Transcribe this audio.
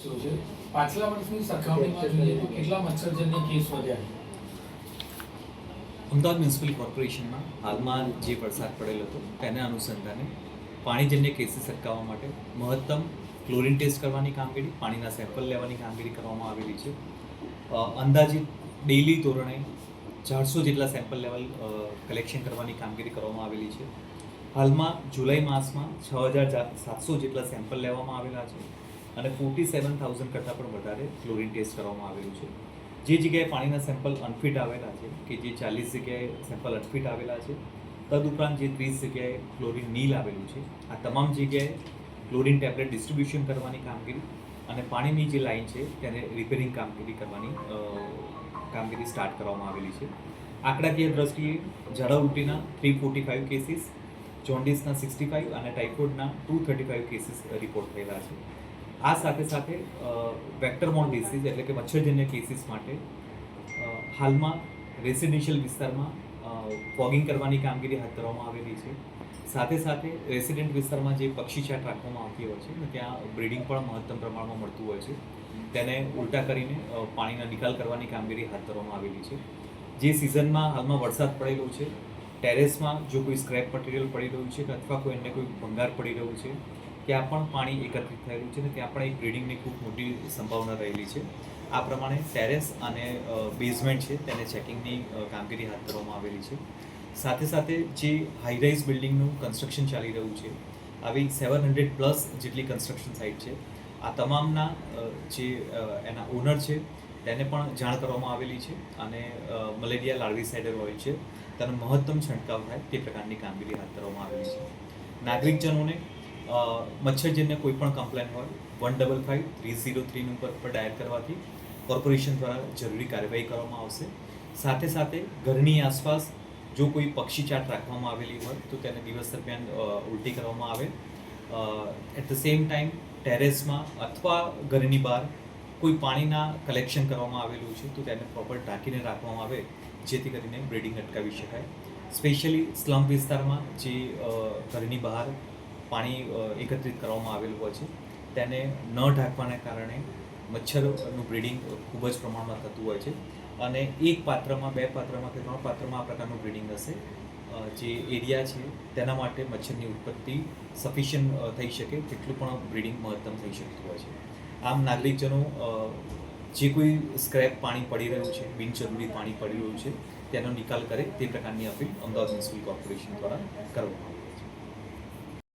શું છે પાછલા વર્ષની સરખામણીમાં જોઈએ તો કેટલા મચ્છરજન્ય કેસ વધ્યા? અમદાવાદ મ્યુનિસિપલ કોર્પોરેશનમાં હાલમાં જે વરસાદ પડેલો હતો તેના અનુસંધાને પાણીજન્ય કેસીસ અટકાવવા માટે મહત્તમ ક્લોરીન ટેસ્ટ કરવાની કામગીરી, પાણીના સેમ્પલ લેવાની કામગીરી કરવામાં આવેલી છે. અંદાજિત ડેઇલી ધોરણે 400 જેટલા સેમ્પલ લેવલ કલેક્શન કરવાની કામગીરી કરવામાં આવેલી છે. હાલમાં જુલાઈ માસમાં 6700 જેટલા સેમ્પલ લેવામાં આવેલા છે અને 47,000 કરતાં પણ વધારે ક્લોરીન ટેસ્ટ કરવામાં આવેલું છે. જે જગ્યાએ પાણીના સેમ્પલ અનફિટ આવેલા છે કે જે 40 જગ્યાએ સેમ્પલ અનફિટ આવેલા છે, તદુપરાંત જે 30 જગ્યાએ ક્લોરીન નીલ આવેલું છે, આ તમામ જગ્યાએ ક્લોરીન ટેબ્લેટ ડિસ્ટ્રીબ્યુશન કરવાની કામગીરી અને પાણીની જે લાઈન છે તેને રિપેરિંગ કામગીરી કરવાની કામગીરી સ્ટાર્ટ કરવામાં આવેલી છે. આંકડાકીય દ્રષ્ટિએ ઝાડા ઉલટીના 345 કેસીસ, જોન્ડિસના 65 અને ટાઇફોઇડના 235 કેસીસ રિપોર્ટ થયેલા છે. આ સાથે સાથે વેક્ટરબોર્ન ડિસીઝ એટલે કે મચ્છરજન્ય કેસીસ માટે હાલમાં રેસિડેન્શિયલ વિસ્તારમાં ફોગિંગ કરવાની કામગીરી હાથ ધરવામાં આવેલી છે. સાથે સાથે રેસિડેન્ટ વિસ્તારમાં જે પક્ષી ચાટ રાખવામાં આવતી હોય છે ત્યાં બ્રીડિંગ પણ મહત્તમ પ્રમાણમાં મળતું હોય છે, તેને ઉલટા કરીને પાણીનો નિકાલ કરવાની કામગીરી હાથ ધરવામાં આવેલી છે. જે સિઝનમાં હાલમાં વરસાદ પડેલો છે, ટેરેસમાં જો કોઈ સ્ક્રેપ મટીરિયલ પડી રહ્યું છે કે અથવા કોઈને કોઈ ભંગાર પડી રહ્યું છે ત્યાં પણ પાણી એકત્રિત થયેલું છે અને ત્યાં પણ એક બ્રીડિંગની ખૂબ મોટી સંભાવના રહેલી છે. આ પ્રમાણે ટેરેસ અને બેઝમેન્ટ છે તેને ચેકિંગની કામગીરી હાથ ધરવામાં આવેલી છે. સાથે સાથે જે હાઈરાઇઝ બિલ્ડિંગનું કન્સ્ટ્રક્શન ચાલી રહ્યું છે, આવી 700+ જેટલી કન્સ્ટ્રક્શન સાઇટ છે, આ તમામના જે એના ઓનર છે તેને પણ જાણ કરવામાં આવેલી છે અને મલેરિયા લાર્વિસાઇડર ઓઇલ છે તેનો મહત્તમ છંટકાવ થાય તે પ્રકારની કામગીરી હાથ ધરવામાં આવેલી છે. નાગરિકજનોને મચ્છરજન્ય કોઈ પણ કમ્પ્લેન હોય 155-303 નંબર પર ડાયલ કરવાથી કોર્પોરેશન દ્વારા જરૂરી કાર્યવાહી કરવામાં આવશે. સાથે સાથે ઘરની આસપાસ જો કોઈ પક્ષી ચાટ રાખવામાં આવેલી હોય તો તેને દિવસ દરમિયાન ઉલટી કરવામાં આવે. એટ ધ સેમ ટાઈમ ટેરેસમાં અથવા ઘરની બહાર કોઈ પાણીના કલેક્શન કરવામાં આવેલું છે તો તેને પ્રોપર ઢાંકીને રાખવામાં આવે જેથી કરીને બ્રીડિંગ અટકાવી શકાય. સ્પેશિયલી સ્લમ વિસ્તારમાં જે ઘરની બહાર પાણી એકત્રિત કરવામાં આવેલું હોય છે તેને ન ઢાંકવાને કારણે મચ્છરનું બ્રીડિંગ ખૂબ જ પ્રમાણમાં થતું હોય છે અને એક પાત્રમાં, 2 પાત્રમાં કે 3 પાત્રમાં આ પ્રકારનું બ્રીડિંગ હશે જે એરિયા છે તેના માટે મચ્છરની ઉત્પત્તિ સફિશિયન્ટ થઈ શકે તેટલું પણ બ્રીડિંગ મહત્તમ થઈ શકતું હોય છે. આમ નાગરિકજનો જે કોઈ સ્ક્રેપ પાણી પડી રહ્યું છે, બિનજરૂરી પાણી પડી રહ્યું છે તેનો નિકાલ કરે તે પ્રકારની અપીલ અમદાવાદ મ્યુનિસિપલ કોર્પોરેશન દ્વારા કરવામાં આવે છે.